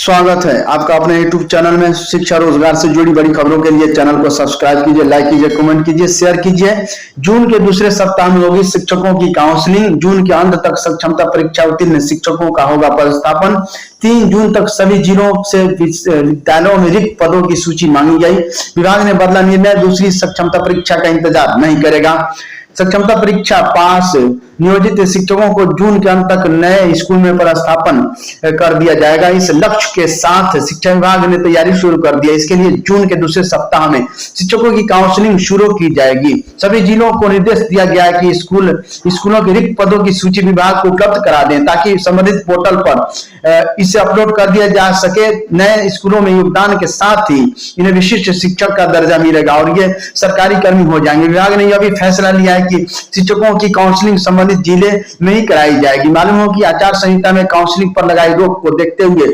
स्वागत है आपका अपने YouTube चैनल में। शिक्षा रोजगार से जुड़ी बड़ी खबरों के लिए चैनल को सब्सक्राइब कीजिए, लाइक कीजिए, कमेंट कीजिए, शेयर कीजिए। जून के दूसरे सप्ताह में होगी शिक्षकों की काउंसलिंग। जून के अंत तक सक्षमता परीक्षा उत्तीर्ण शिक्षकों का होगा पदस्थापन। 3 जून तक सभी जिलों से विद्यालयों में रिक्त पदों की सूची मांगी गई। विभाग ने बदला निर्णय, दूसरी सक्षमता परीक्षा का इंतजार नहीं करेगा। सक्षमता परीक्षा पास नियोजित शिक्षकों को जून के अंत तक नए स्कूल में पदस्थापन कर दिया जाएगा। इस लक्ष्य के साथ शिक्षा विभाग ने तैयारी शुरू कर दी है। इसके लिए जून के दूसरे सप्ताह में शिक्षकों की काउंसलिंग शुरू की जाएगी। सभी जिलों को निर्देश दिया गया है कि स्कूलों के रिक्त पदों की सूची विभाग को उपलब्ध करा दें, ताकि संबंधित पोर्टल पर इसे अपलोड कर दिया जा सके। नए स्कूलों में योगदान के साथ ही इन्हें विशिष्ट शिक्षक का दर्जा मिलेगा और ये सरकारी कर्मी हो जाएंगे। विभाग ने यह भी फैसला लिया है कि शिक्षकों की काउंसलिंग संबंधित जिले में ही कराई जाएगी। मालूम हो कि आचार संहिता में काउंसलिंग पर लगाई रोक को देखते हुए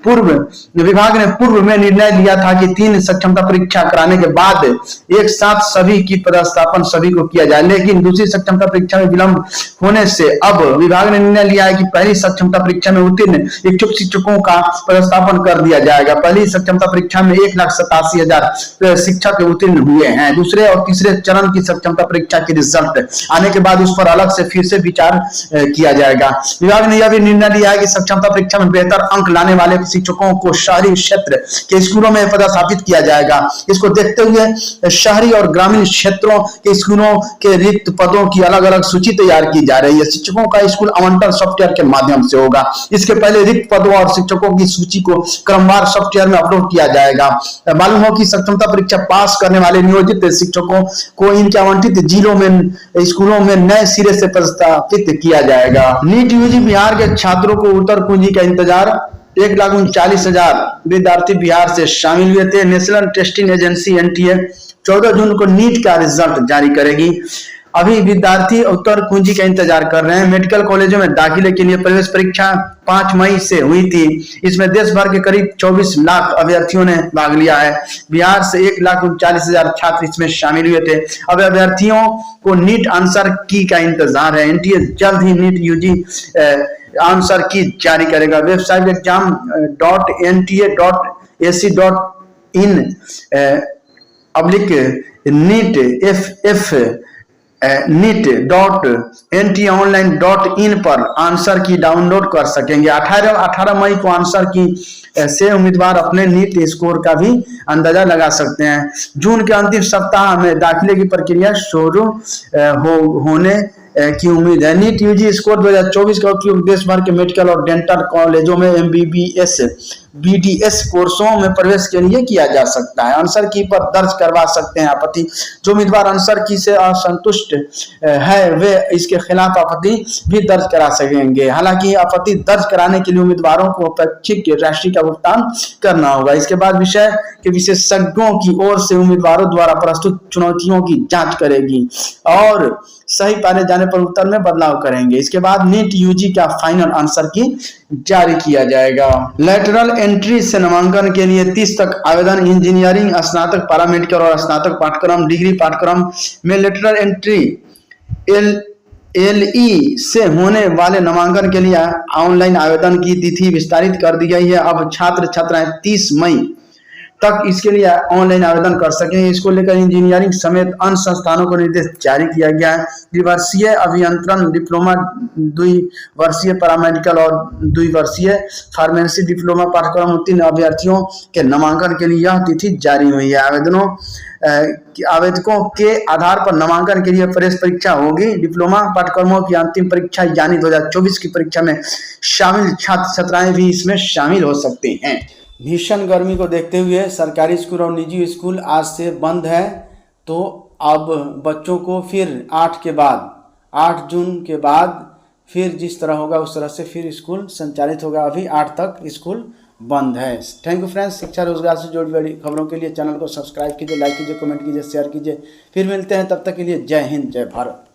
विभाग ने पूर्व में निर्णय लिया था कि 3 सक्षमता परीक्षा कराने के बाद एक साथ सभी की पदस्थापन सभी को किया जाए, लेकिन दूसरी सक्षमता परीक्षा में विलंब होने से अब विभाग ने निर्णय लिया है कि पहली सक्षमता परीक्षा में उत्तीर्ण इच्छुक शिक्षकों का पदस्थापन कर दिया जाएगा। पहली सक्षमता परीक्षा में 1,87,000 शिक्षक उत्तीर्ण हुए हैं। दूसरे और तीसरे चरण की सक्षमता परीक्षा की रिजल्ट आने के बाद उस पर अलग से फिर से विचार किया जाएगा। विभाग ने यह भी निर्णय लिया है कि सक्षमता परीक्षा में बेहतर अंक लाने वाले शिक्षकों को शहरी क्षेत्र के स्कूलों में पदस्थापित किया जाएगा। इसको देखते हुए शहरी और ग्रामीण क्षेत्रों के स्कूलों के रिक्त पदों की अलग अलग सूची तैयार की जा रही है। शिक्षकों का स्कूल आवंटन सॉफ्टवेयर के माध्यम से होगा। इसके पहले रिक्त पदों और शिक्षकों की सूची को क्रमवार सॉफ्टवेयर में अपलोड किया जाएगा। मालूम हो कि सक्षमता परीक्षा पास करने वाले नियोजित शिक्षकों को इनके आवंटित जिलों में स्कूलों में नए सिरे से पदस्थापित किया जाएगा। नीट यूजी बिहार के छात्रों को उत्तर कुंजी का इंतजार। 1,39,000 विद्यार्थी बिहार से शामिल हुए थे। नेशनल टेस्टिंग एजेंसी NTA 14 जून को नीट का रिजल्ट जारी करेगी। अभी विद्यार्थी उत्तर कुंजी का इंतजार कर रहे हैं। मेडिकल कॉलेजों में दाखिले के लिए प्रवेश परीक्षा 5 मई से हुई थी। इसमें देश भर के करीब 24 लाख अभ्यर्थियों ने भाग लिया है। बिहार से 1,39,000 छात्र इसमें शामिल हुए थे। अब अभ्यर्थियों को नीट आंसर की का इंतजार है। NTA जल्द ही नीट यूजी आंसर की जारी करेगा। वेबसाइट exam.nta.ac.in/NEET NEET.ntonline.in पर आंसर की डाउनलोड कर सकेंगे। 18 मई को आंसर की से उम्मीदवार अपने नीट स्कोर का भी अंदाजा लगा सकते हैं। जून के अंतिम सप्ताह में दाखिले की प्रक्रिया शुरू होने की उम्मीद है। नीट यूजी स्कोर 2024 का उपयोग देश भर के मेडिकल और डेंटल कॉलेजों में MBBS BDS कोर्सों में प्रवेश के लिए किया जा सकता है। आंसर की पर दर्ज करवा सकते हैं आपत्ति। जो उम्मीदवार आंसर की से असंतुष्ट है वे इसके खिलाफ आपत्ति भी दर्ज करा सकेंगे। हालांकि आपत्ति दर्ज कराने के लिए उम्मीदवारों को अपेक्षित राशि का भुगतान करना होगा। इसके बाद विषय के विशेषज्ञों की ओर से उम्मीदवारों द्वारा प्रस्तुत चुनौतियों की जांच करेगी और सही पाने जाने पर उत्तर में बदलाव करेंगे। इसके बाद नीट यूजी का फाइनल आंसर की जारी किया जाएगा। लेटरल एंट्री से नामांकन के लिए 30 तक आवेदन। इंजीनियरिंग, स्नातक, पैरामेडिकल और स्नातक पाठ्यक्रम, डिग्री पाठ्यक्रम में लेटरल एंट्री LE से होने वाले नामांकन के लिए ऑनलाइन आवेदन की तिथि विस्तारित कर दी गई है। अब छात्र छात्राएं 30 मई तक इसके लिए ऑनलाइन आवेदन कर सकें। इसको लेकर इंजीनियरिंग समेत अन्य संस्थानों को निर्देश जारी किया गया है। द्विवर्षीय अभियंत्रण डिप्लोमा, 2 वर्षीय पैरामेडिकल और 2 वर्षीय फार्मेसी डिप्लोमा पाठ्यक्रम उत्तीर्ण अभ्यर्थियों के नामांकन के लिए यह तिथि जारी हुई है। आवेदकों के आधार पर नामांकन के लिए प्रवेश परीक्षा होगी। डिप्लोमा पाठ्यक्रमों की अंतिम परीक्षा यानी 2024 की परीक्षा में शामिल छात्र छात्राएं भी इसमें शामिल हो सकते हैं। भीषण गर्मी को देखते हुए सरकारी स्कूल और निजी स्कूल आज से बंद है। तो अब बच्चों को फिर 8 जून के बाद फिर जिस तरह होगा उस तरह से फिर स्कूल संचालित होगा। अभी 8 तक स्कूल बंद है। Thank you friends. शिक्षा रोजगार से जुड़ी बड़ी खबरों के लिए चैनल को सब्सक्राइब कीजिए, लाइक कीजिए, कमेंट कीजिए, शेयर कीजिए। फिर मिलते हैं, तब तक के लिए जय हिंद, जय भारत।